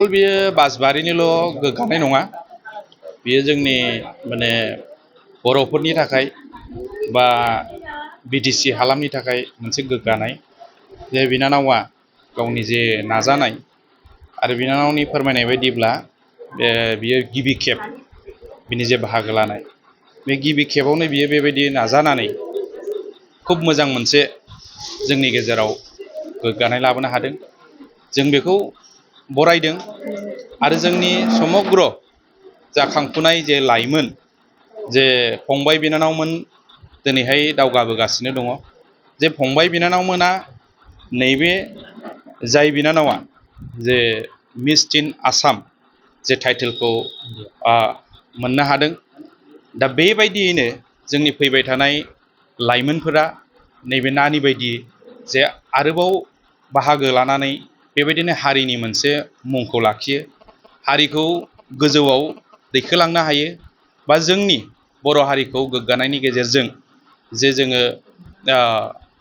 बियो बासबारिनिल' गोग्गानाय नङा, बियो जोंनि माने बर'फोरनि थाखाय बा बिटिसि हालामनि थाखाय मोनसे गोग्गानाय जे बिनानावा गावनि जे नाजानाय आरो बिनानावनि फोरमायनाय बायदिब्ला बियो गिबि खेब बिनि जे बाहागो लानाय, बे गिबि खेबावनो बियो बेबायदि नाजानानै खुब मोजां मोनसे जोंनि गेजेराव गोग्गानाय लाबोनो हादों। जों बेखौ बरायदों आरो जोंनि समग्र जाखांफुनाय जे लाइमोन जे फंबाय बिनानावमोन दिनैहाय दावगाबोगासिनो दङ। जे फंबाय बिनानावमोना नैबे जाय बिनानावा जे मिस टिन आसाम जे टाइटेलखौ मोननो हादों, दा बेबायदियैनो जोंनि फैबाय थानाय लाइमोनफोरा नैबे नानि बायदि जे आरोबाव बाहागो लानानै बेबायदिनो हारिनि मोनसे मुंखौ लाखियो, हारिखौ गोजौआव दैखोलांनो हायो, बा जोंनि बर' हारिखौ गोग्गानायनि गेजेरजों जे जोङो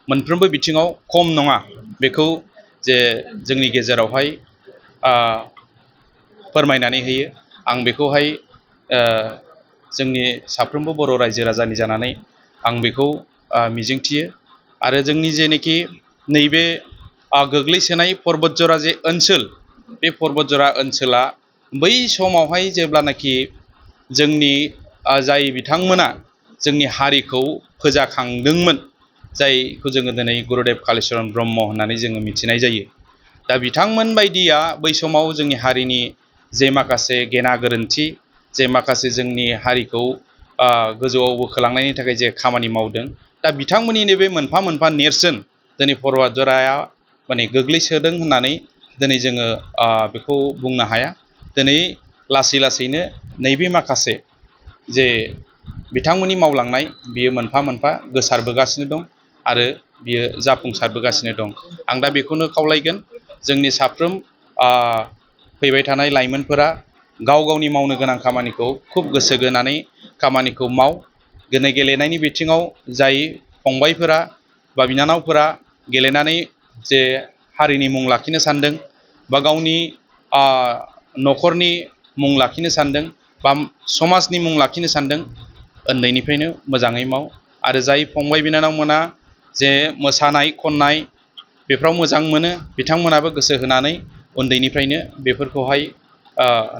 मोनफ्रोमबो बिथिङाव खम नङा बेखौ जे जोंनि गेजेरावहाय फोरमायनानै होयो। आं बेखौहाय जोंनि साफ्रोमबो बर' रायजो राजानि जानानै आं बेखौ मिजिंथियो। आरो जोंनि जेनोखि नैबे गोग्लैसोनाय पर्बतजरा जे ओनसोल, बे पर्बतजरा ओनसोला बै समावहाय जेब्लानाखि जोंनि जाय बिथांमोना जोंनि हारिखौ फोजाखांदोंमोन, जायखौ जोङो दिनै गुरुदेब कालिचरन ब्रह्म होननानै जोङो मिथिनाय जायो, दा बिथांमोन बायदिया बै समाव जोंनि हारिनि जे माखासे गेना गोरोन्थि, जे माखासे जोंनि हारिखौ गोजौआव बोखोलांनायनि थाखाय जे खामानि मावदों, दा बिथांमोननिनो बे मोनफा मोनफा नेरसोन दिनै पर्बतजराया माने गोग्लैसोदों होननानै दिनै जोङो बेखौ बुंनो हाया। दिनै लासै लासैनो नैबे माखासे जे बिथांमोननि मावलांनाय बियो मोनफा मोनफा गोसारबोगासिनो दं आरो बियो जाफुंसारबोगासिनो दं। आं दा बेखौनो खावलायगोन जोंनि साफ्रोम फैबाय थानाय लाइमोनफोरा गाव गावनि मावनो गोनां खामानिखौ खुब गोसो होनानै खामानिखौ माव। दिनै गेलेनायनि बिथिङाव जाय फंबायफोरा बा बिनानावफोरा गेलेनानै जे हारिनि मुं लाखिनो सानदों बा गावनि न'खरनि मुं लाखिनो सानदों बा समाजनि मुं लाखिनो सानदों, उन्दैनिफ्रायनो मोजाङै माव। आरो जाय फंबाय बिनानावमोना जे मोसानाय खन्नाय बेफ्राव मोजां मोनो, बिथांमोनाबो गोसो होनानै उन्दैनिफ्रायनो बेफोरखौहाय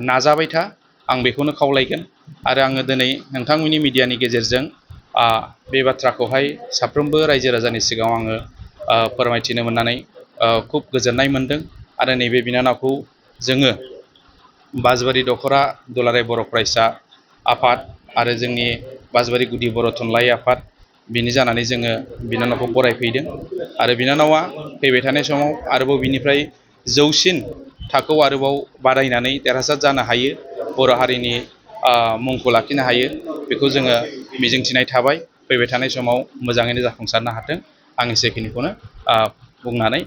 नाजाबाय था, आं बेखौनो खावलायगोन। आरो आङो दिनै नोंथांमोननि मिडियानि गेजेरजों बे बाथ्राखौहाय साफ्रोमबो रायजो राजानि सिगाङाव आङो फोरमायथिनो मोननानै खुब गोजोननाय मोनदों। आरो नैबे बिनानावखौ जोङो बासबारि दख'रा दुलाराय बर' फरायसा आफाद आरो जोंनि बासबारि गुदि बर' थुनलाइ आफाद बिनि जानानै जोङो बिनानावखौ बरायफैदों। आरो बिनानावा फैबाय थानाय समाव आरोबाव बिनिफ्राय जौसिन थाखोआव आरोबाव बादायनानै देरहासार जानो हायो, बर' हारिनि मुंखौ लाखिनो हायो, बेखौ जोङो मिजिंथिनाय थाबाय। फैबाय थानाय समाव मोजाङैनो जाफुंसारनो हाथों। आं एसेखिनिखौनो बुंनानै